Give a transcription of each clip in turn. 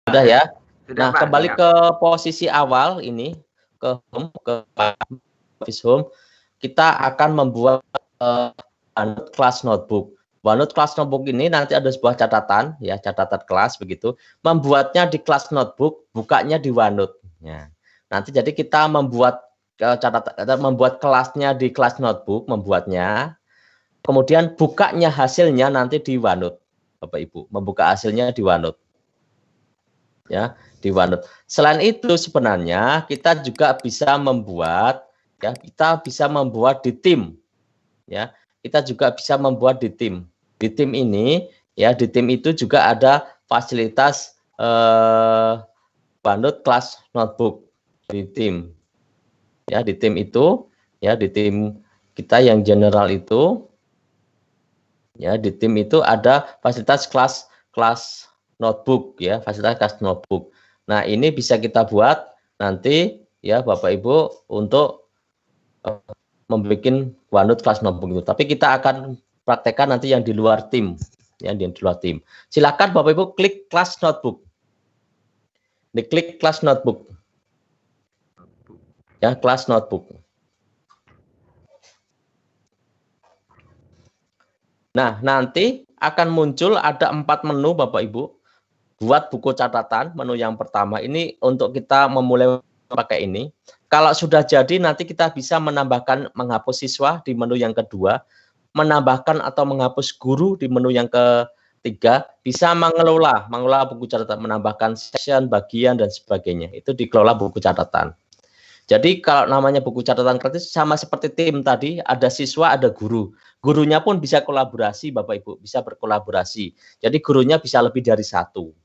Sudah ya. Sudah, Nah, Pak, kembali siap. ke posisi awal ini, ke home, ke Office Home, kita akan membuat OneNote Class Notebook. OneNote Class Notebook ini nanti ada sebuah catatan, ya, catatan kelas begitu. Membuatnya di Class Notebook, bukanya di OneNote. Ya. Nanti jadi kita membuat membuat kelasnya di Class Notebook, membuatnya, kemudian bukanya hasilnya nanti di OneNote, Bapak Ibu, membuka hasilnya di OneNote. Ya, di OneNote. Selain itu sebenarnya kita juga bisa membuat, ya, kita bisa membuat di tim, ya, kita juga bisa membuat di tim. Di tim ini, ya, di tim itu juga ada fasilitas OneNote Class Notebook di tim, ya, di tim itu, ya, di tim kita yang general itu, ya, di tim itu ada fasilitas kelas notebook, ya, fasilitas kelas notebook. Nah, ini bisa kita buat nanti, ya, Bapak Ibu, untuk membuat OneNote Class Notebook itu. Tapi kita akan praktekkan nanti yang di luar tim, yang di luar tim. Silakan Bapak Ibu klik Class Notebook. Diklik Class Notebook. Ya, Class Notebook. Nah, nanti akan muncul ada 4 menu Bapak Ibu. Buat buku catatan, menu yang pertama ini untuk kita memulai pakai ini. Kalau sudah jadi nanti kita bisa menambahkan menghapus siswa di menu yang kedua, menambahkan atau menghapus guru di menu yang ketiga, bisa mengelola buku catatan, menambahkan section, bagian dan sebagainya. Itu dikelola buku catatan. Jadi kalau namanya buku catatan gratis sama seperti tim tadi, ada siswa, ada guru. Gurunya pun bisa kolaborasi Bapak Ibu, bisa berkolaborasi. Jadi gurunya bisa lebih dari satu.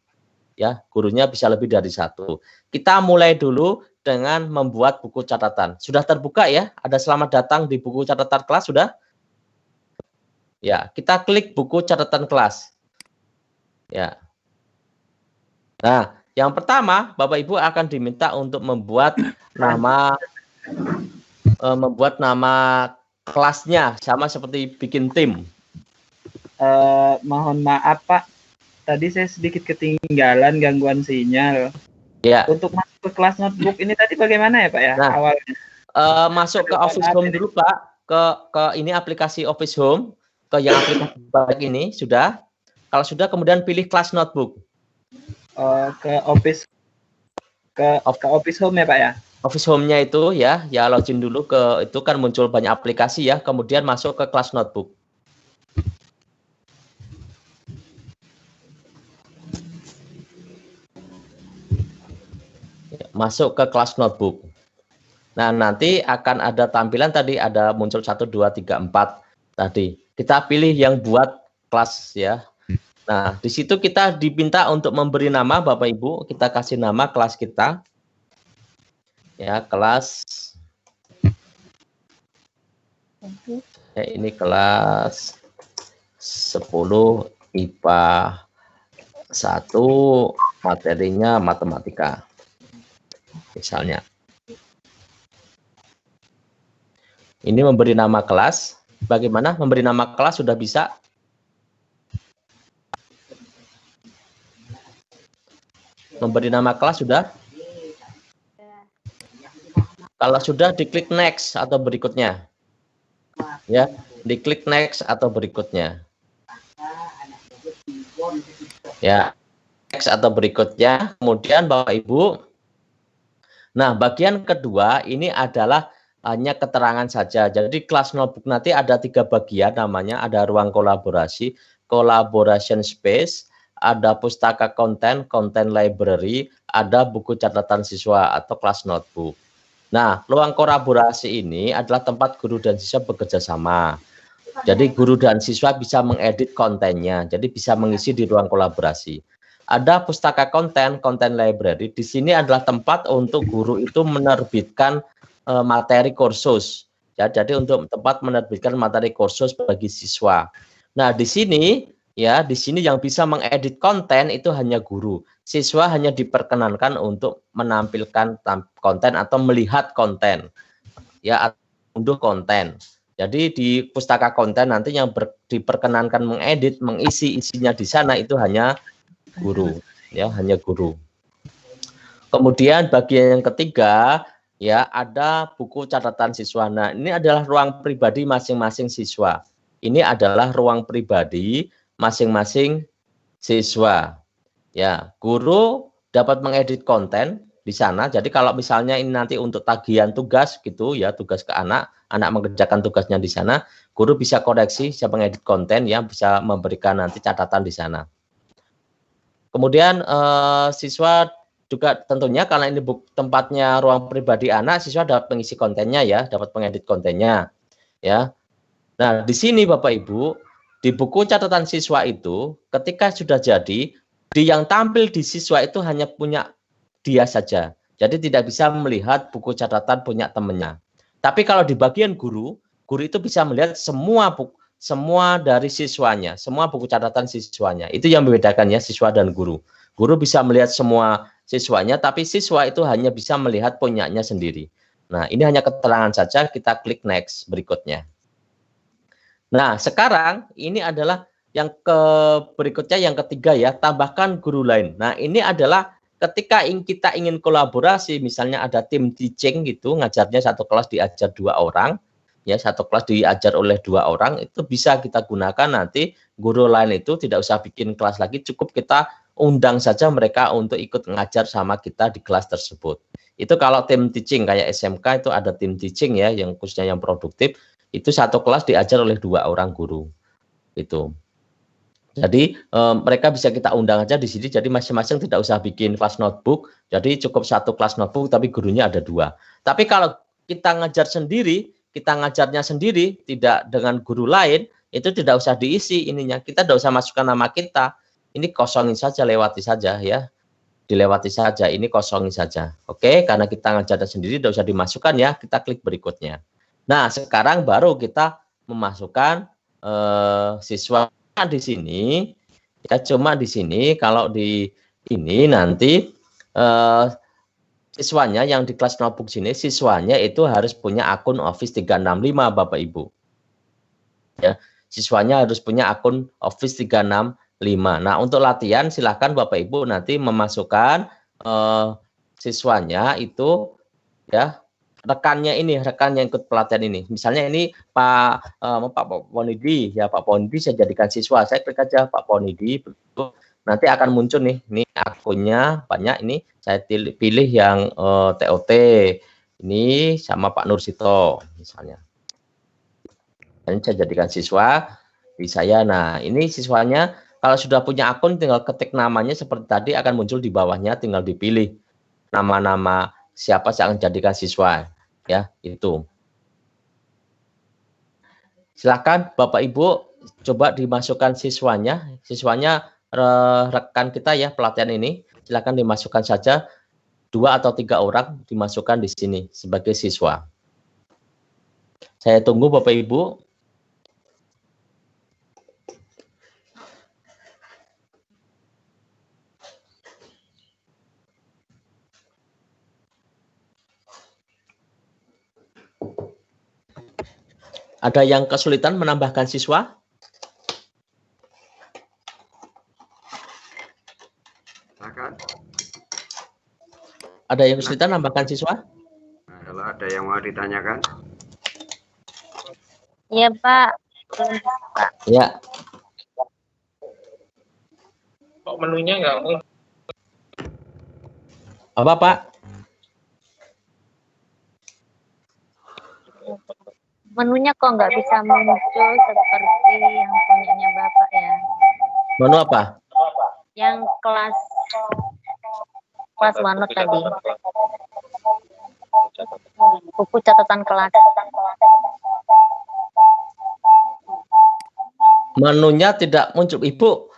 Ya, gurunya bisa lebih dari satu. Kita mulai dulu dengan membuat buku catatan. Sudah terbuka ya? Ada selamat datang di buku catatan kelas sudah? Ya, kita klik buku catatan kelas. Ya. Nah, yang pertama Bapak Ibu akan diminta untuk membuat nama kelasnya sama seperti bikin tim. Mohon maaf Pak, tadi saya sedikit ketinggalan gangguan sinyal. Ya. Untuk masuk ke kelas notebook ini tadi bagaimana ya Pak ya? Nah, awalnya? Masuk ke Office Home dulu Pak, ke ini aplikasi Office Home, ke yang aplikasi baik ini sudah. Kalau sudah kemudian pilih kelas notebook. Ke Office Home ya Pak ya? Office Home-nya itu ya login dulu ke itu kan muncul banyak aplikasi ya, kemudian masuk ke kelas notebook. Masuk ke kelas notebook. Nah, nanti akan ada tampilan tadi ada muncul 1 2 3 4 tadi. Kita pilih yang buat kelas ya. Nah, di situ kita diminta untuk memberi nama Bapak Ibu, kita kasih nama kelas kita. Ya, kelas ya, ini kelas 10 IPA 1, materinya matematika. Misalnya. Ini memberi nama kelas. Bagaimana memberi nama kelas sudah bisa? Memberi nama kelas sudah? Kalau sudah diklik next atau berikutnya. Ya, diklik next atau berikutnya. Ya, next atau berikutnya. Kemudian Bapak Ibu. Nah, bagian kedua ini adalah hanya keterangan saja. Jadi kelas notebook nanti ada 3 bagian namanya, ada ruang kolaborasi, collaboration space, ada pustaka konten, content library, ada buku catatan siswa atau kelas notebook. Nah, ruang kolaborasi ini adalah tempat guru dan siswa bekerja sama. Jadi guru dan siswa bisa mengedit kontennya, jadi bisa mengisi di ruang kolaborasi. Ada pustaka konten, content library. Di sini adalah tempat untuk guru itu menerbitkan materi kursus. Ya, jadi untuk tempat menerbitkan materi kursus bagi siswa. Nah, di sini ya, di sini yang bisa mengedit konten itu hanya guru. Siswa hanya diperkenankan untuk menampilkan konten atau melihat konten. Ya, atau unduh konten. Jadi di pustaka konten nanti yang diperkenankan mengedit, mengisi isinya di sana itu hanya guru, ya, hanya guru. Kemudian bagian yang ketiga, ya ada buku catatan siswa. Nah, ini adalah ruang pribadi masing-masing siswa. Ini adalah ruang pribadi masing-masing siswa. Ya, guru dapat mengedit konten di sana. Jadi kalau misalnya ini nanti untuk tagihan tugas gitu ya, tugas ke anak mengerjakan tugasnya di sana, guru bisa koreksi, bisa mengedit konten ya, bisa memberikan nanti catatan di sana. Kemudian siswa juga tentunya karena ini tempatnya ruang pribadi anak, siswa dapat mengisi kontennya ya, dapat mengedit kontennya ya. Nah, di sini Bapak Ibu, di buku catatan siswa itu ketika sudah jadi, yang tampil di siswa itu hanya punya dia saja. Jadi tidak bisa melihat buku catatan punya temannya. Tapi kalau di bagian guru, guru itu bisa melihat semua dari siswanya, semua buku catatan siswanya. Itu yang membedakan ya siswa dan guru. Guru bisa melihat semua siswanya, tapi siswa itu hanya bisa melihat punyanya sendiri. Nah, ini hanya keterangan saja, kita klik next berikutnya. Nah, sekarang ini adalah yang berikutnya yang ketiga ya, tambahkan guru lain. Nah, ini adalah ketika kita ingin kolaborasi, misalnya ada tim teaching gitu, ngajarnya satu kelas diajar 2 orang, ya satu kelas diajar oleh 2 orang, itu bisa kita gunakan nanti guru lain itu tidak usah bikin kelas lagi, cukup kita undang saja mereka untuk ikut ngajar sama kita di kelas tersebut. Itu kalau tim teaching kayak SMK itu ada tim teaching ya, yang khususnya yang produktif, itu satu kelas diajar oleh 2 orang guru. Itu. Jadi mereka bisa kita undang aja di sini, jadi masing-masing tidak usah bikin kelas notebook, jadi cukup satu kelas notebook tapi gurunya ada 2. Tapi kalau kita ngajar sendiri, kita ngajarnya sendiri, tidak dengan guru lain, itu tidak usah diisi ininya, kita tidak usah masukkan nama kita, ini kosongin saja, lewati saja ya, dilewati saja, ini kosongin saja. Oke, karena kita ngajarnya sendiri, tidak usah dimasukkan ya, kita klik berikutnya. Nah, sekarang baru kita memasukkan siswa di sini ya, cuma di sini kalau di ini nanti siswanya yang di kelas notebook sini, siswanya itu harus punya akun Office 365 Bapak Ibu. Ya, siswanya harus punya akun Office 365. Nah, untuk latihan silahkan Bapak Ibu nanti memasukkan siswanya itu ya, rekan yang ikut pelatihan ini. Misalnya ini Pak Ponidi ya, Pak Ponidi saya jadikan siswa. Saya klik aja Pak Ponidi, nanti akan muncul nih, ini akunnya banyak, ini saya pilih yang TOT ini sama Pak Nursito misalnya. Ini saya jadikan siswa di saya. Nah, ini siswanya kalau sudah punya akun tinggal ketik namanya seperti tadi, akan muncul di bawahnya, tinggal dipilih nama-nama siapa yang akan jadikan siswa ya, itu. Silakan Bapak Ibu coba dimasukkan siswanya rekan kita ya pelatihan ini, silakan dimasukkan saja 2 atau 3 orang, dimasukkan di sini sebagai siswa. Saya tunggu Bapak Ibu. Ada yang kesulitan menambahkan siswa? Ada yang kesulitan menambahkan siswa? Kalau ada yang mau ditanyakan? Iya, Pak. Ya. Kok menunya nggak? Apa, Pak? Menunya kok nggak bisa muncul seperti yang punyanya Bapak ya? Menu apa? Yang kelas OneNote tadi. Buku catatan kelas. Menunya tidak muncul. Ibu,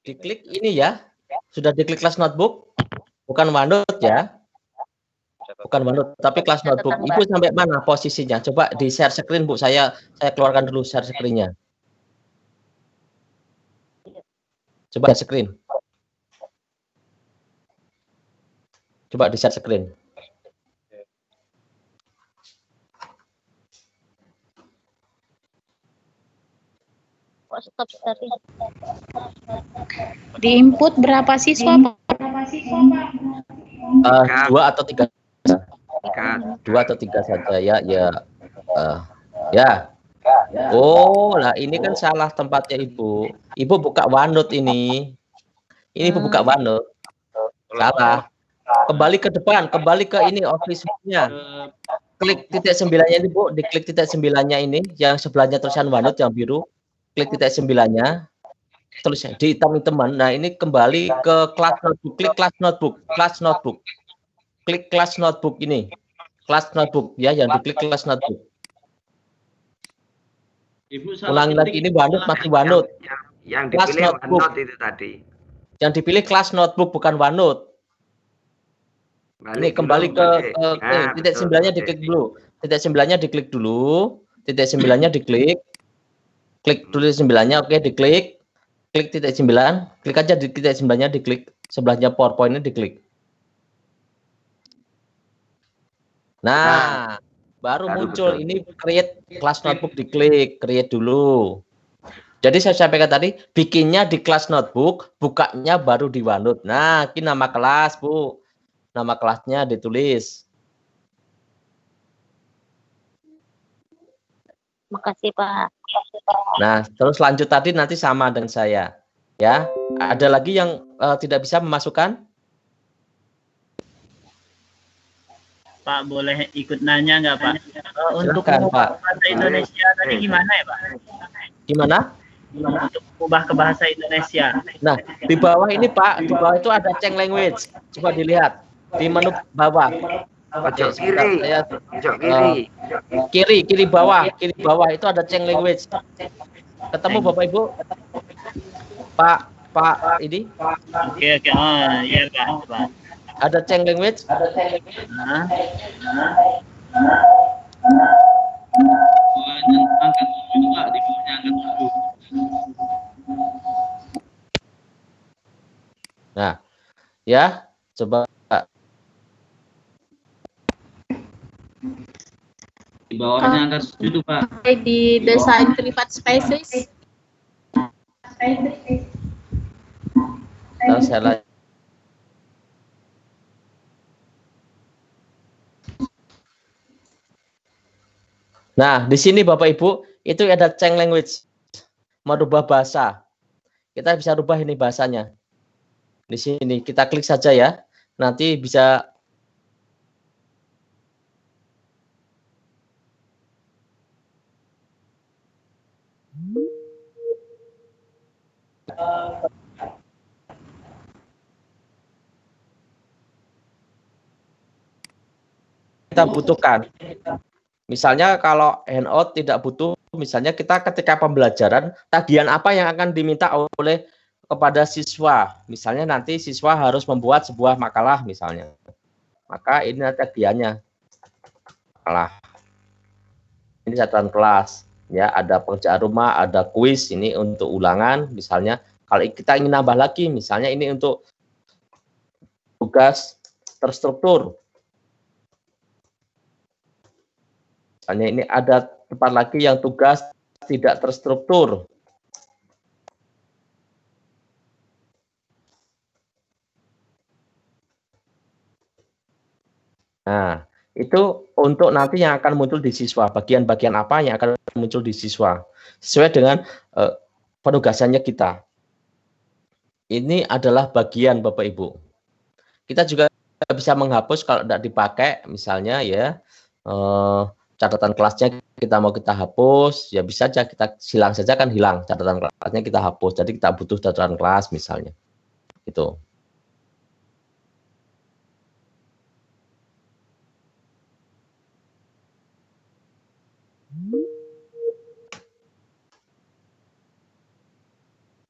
diklik ini ya. Sudah diklik kelas notebook? Bukan OneNote ya. Bukan OneNote, tapi kelas notebook. Ibu sampai mana posisinya? Coba di share screen, Bu. Saya keluarkan dulu share screen-nya. Coba screen. Coba di share screen. Kok stop tadi? Di input berapa siswa, Pak? Dua atau tiga? Dua atau tiga saja ya. Ya. Oh, lah ini kan salah tempatnya Ibu. Ibu buka OneNote ini. Ini Ibu buka OneNote. Salah. Kembali ke depan, kembali ke ini office-nya. Klik titik 9-nya ini Bu, diklik titik 9-nya ini, yang sebelahnya tulisan OneNote yang biru. Klik titik 9-nya. Terus di teman-teman. Nah, ini kembali ke kelas notebook. Klik kelas notebook, kelas notebook. Klik kelas notebook ini. Kelas notebook ya, yang diklik kelas notebook. Ulangi lagi, ini OneNote masih OneNote. Yang dipilih OneNote itu tadi. Yang dipilih kelas notebook bukan OneNote. Ini kembali ke titik 9-nya diklik dulu. Titik 9-nya diklik dulu. Titik 9-nya diklik. Klik dulu 9-nya, oke, diklik. Klik titik 9. Klik aja di titik 9-nya diklik. Sebelahnya PowerPoint-nya diklik. Nah, baru muncul ini create kelas notebook, diklik, create dulu. Jadi saya sampaikan tadi, bikinnya di kelas notebook, bukanya baru di OneNote. Nah, ini nama kelas, Bu. Nama kelasnya ditulis. Makasih, Pak. Nah, terus lanjut tadi nanti sama dengan saya. Ya, ada lagi yang tidak bisa memasukkan? Pak, boleh ikut nanya nggak, Pak? Untuk Silakan, Pak. bahasa Indonesia tadi gimana ya, Pak? Gimana? Untuk ubah ke bahasa Indonesia. Nah, di bawah ini Pak, di bawah itu ada change language. Coba dilihat di menu bawah. Pojok kiri. Pojok kiri. Kiri bawah itu ada change language. Ketemu Bapak Ibu? Pak ini? Oke. Oh, iya, Pak. Ada change language? Angkat 7, Pak, di bawahnya angkat 7. Nah, ya, coba Di bawahnya angkat 7, Pak. Di desain privat spaces. Terus saya Nah, di sini Bapak Ibu, itu ada change language. Merubah bahasa. Kita bisa rubah ini bahasanya. Di sini kita klik saja ya. Nanti bisa kita butuhkan. Misalnya kalau handout tidak butuh, misalnya kita ketika pembelajaran, tagihan apa yang akan diminta oleh kepada siswa. Misalnya nanti siswa harus membuat sebuah makalah misalnya. Maka ini tagihannya. Makalah. Ini catatan kelas. Ya, ada pekerjaan rumah, ada kuis, ini untuk ulangan misalnya. Kalau kita ingin nambah lagi, misalnya ini untuk tugas terstruktur. Misalnya ini ada tempat lagi yang tugas tidak terstruktur. Nah, itu untuk nanti yang akan muncul di siswa. Bagian-bagian apa yang akan muncul di siswa. Sesuai dengan penugasannya kita. Ini adalah bagian Bapak Ibu. Kita juga bisa menghapus kalau tidak dipakai, misalnya ya, catatan kelasnya kita hapus, ya bisa aja kita hilang saja kan hilang catatan kelasnya kita hapus. Jadi kita butuh catatan kelas misalnya. Gitu.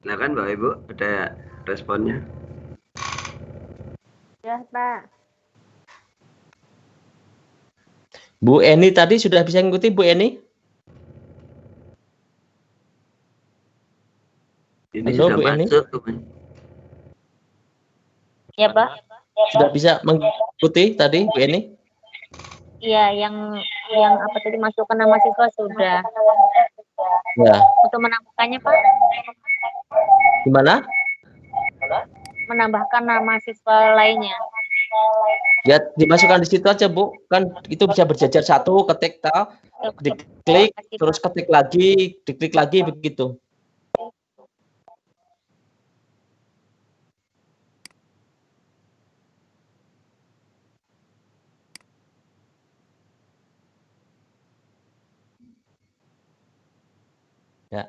Nah kan Bapak Ibu ada responnya. Ya, Pak. Bu Eni tadi sudah bisa mengikuti Bu Eni? Ini Halo, sudah Bu Eni? masuk. Ya, Pak. Sudah bisa mengikuti tadi Bu Eni? Iya, yang apa tadi masukkan nama siswa sudah. Ya. Untuk menambahkannya, Pak? Gimana? menambahkan nama siswa lainnya. Ya dimasukkan di situ aja Bu, kan itu bisa berjajar satu, ketik diklik, terus ketik lagi, diklik lagi begitu. Ya.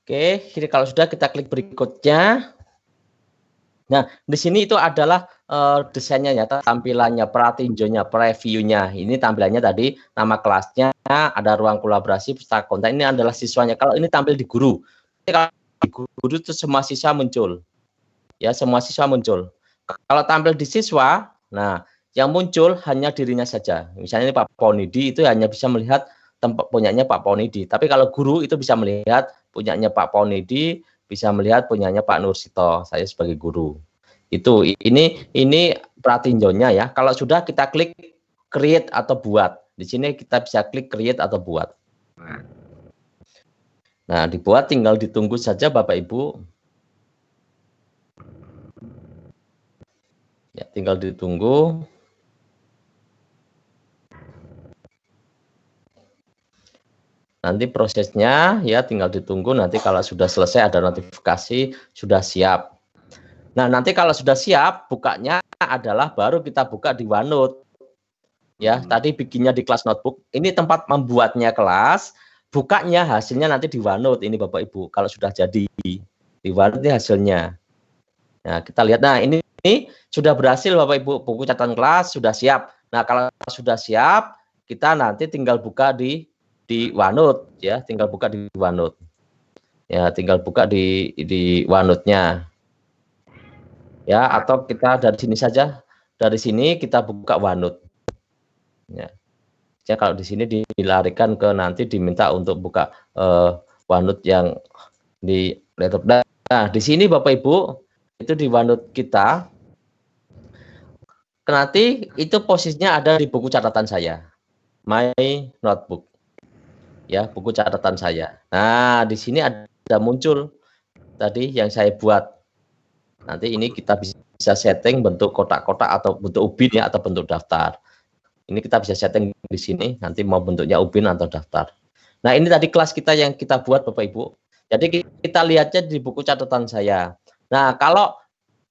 Oke, jadi kalau sudah kita klik berikutnya. Nah, di sini itu adalah desainnya ya, tampilannya, pratinjonya, previewnya. Ini tampilannya tadi, nama kelasnya, ada ruang kolaborasi, pustaka konten. Ini adalah siswanya. Kalau ini tampil di guru, kalau di guru itu semua siswa muncul. Ya, semua siswa muncul. Kalau tampil di siswa, nah yang muncul hanya dirinya saja. Misalnya ini Pak Ponidi itu hanya bisa melihat tempat punyanya Pak Ponidi. Tapi kalau guru itu bisa melihat punyanya Pak Ponidi, bisa melihat punyanya Pak Nursito, saya sebagai guru. Itu ini pratinjonya ya. Kalau sudah kita klik create atau buat. Di sini kita bisa klik create atau buat. Nah, dibuat tinggal ditunggu saja Bapak Ibu. Ya, tinggal ditunggu. Nanti prosesnya ya tinggal ditunggu, nanti kalau sudah selesai ada notifikasi sudah siap. Nah, nanti kalau sudah siap, bukanya adalah baru kita buka di OneNote. Ya, tadi bikinnya di kelas notebook. Ini tempat membuatnya kelas, bukanya hasilnya nanti di OneNote ini Bapak Ibu. Kalau sudah jadi di OneNote ini hasilnya. Nah, kita lihat. Nah, ini sudah berhasil Bapak Ibu, buku catatan kelas sudah siap. Nah, kalau sudah siap, kita nanti tinggal buka di OneNote ya, tinggal buka di OneNote. Ya, tinggal buka di OneNote-nya. Ya, atau kita dari sini saja. Dari sini kita buka OneNote. Ya. Ya, kalau di sini dilarikan ke nanti diminta untuk buka OneNote yang di laptop. Nah, di sini Bapak Ibu, itu di OneNote kita. Nanti itu posisinya ada di buku catatan saya. My Notebook. Ya, buku catatan saya. Nah, di sini ada muncul tadi yang saya buat. Nanti ini kita bisa setting bentuk kotak-kotak atau bentuk ubin ya, atau bentuk daftar. Ini kita bisa setting di sini, nanti mau bentuknya ubin atau daftar. Nah, ini tadi kelas kita yang kita buat Bapak Ibu. Jadi kita lihatnya di buku catatan saya. Nah, kalau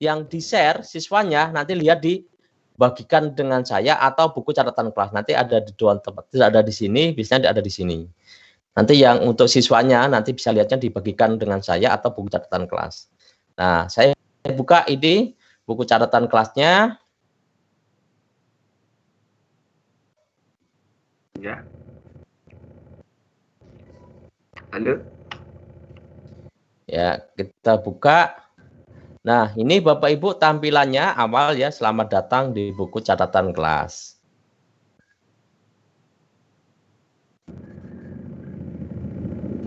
yang di-share siswanya nanti lihat dibagikan dengan saya atau buku catatan kelas. Nanti ada di dua tempat. Tidak ada di sini, biasanya ada di sini. Nanti yang untuk siswanya nanti bisa lihatnya dibagikan dengan saya atau buku catatan kelas. Nah, saya buka ini buku catatan kelasnya. Ya. Halo. Ya, kita buka. Nah, ini Bapak Ibu tampilannya awal ya, selamat datang di buku catatan kelas.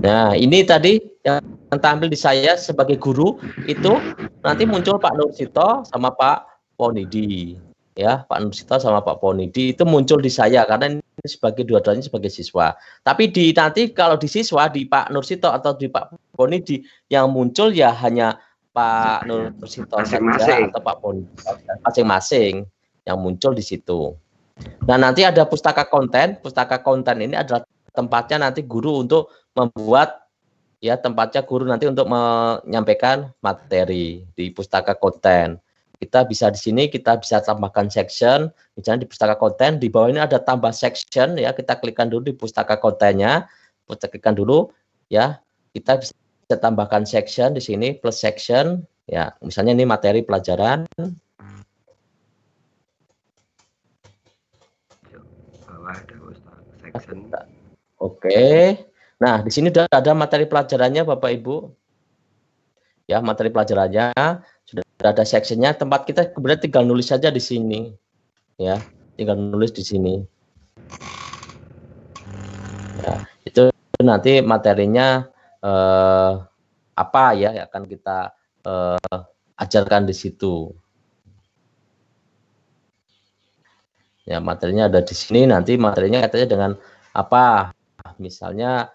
Nah, ini tadi yang tampil di saya sebagai guru itu nanti muncul Pak Nursito sama Pak Ponidi. Ya, Pak Nursito sama Pak Ponidi itu muncul di saya karena ini sebagai dua-duanya sebagai siswa. Tapi nanti kalau di siswa di Pak Nursito atau di Pak Ponidi yang muncul ya hanya Pak Nursito saja atau Pak Ponidi masing-masing yang muncul di situ. Nah, nanti ada pustaka konten. Pustaka konten ini adalah tempatnya nanti guru untuk membuat ya, tempatnya guru nanti untuk menyampaikan materi di pustaka konten. Kita bisa di sini kita bisa tambahkan section, misalnya di pustaka konten di bawah ini ada tambah section ya, kita klikkan dulu di pustaka kontennya, kita klikkan dulu ya, kita bisa tambahkan section di sini plus section ya, misalnya ini materi pelajaran. Bawah ada section. Oke. Nah, di sini sudah ada materi pelajarannya Bapak Ibu. Ya, materi pelajarannya sudah ada sectionnya. Tempat kita kemudian tinggal nulis saja di sini. Ya, tinggal nulis di sini. Ya, itu nanti materinya apa ya yang akan kita ajarkan di situ. Ya, materinya ada di sini, nanti materinya katanya dengan apa? Misalnya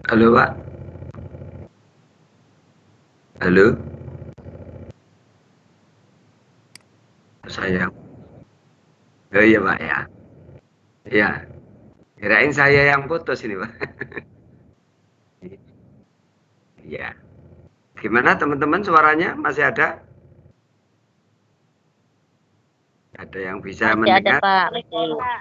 Halo Pak. Halo. Saya. Oh iya Pak ya. Iya. Kirain saya yang putus ini Pak. Iya. Gimana teman-teman suaranya masih ada? Ada yang bisa Masih ada mendengar? Pak.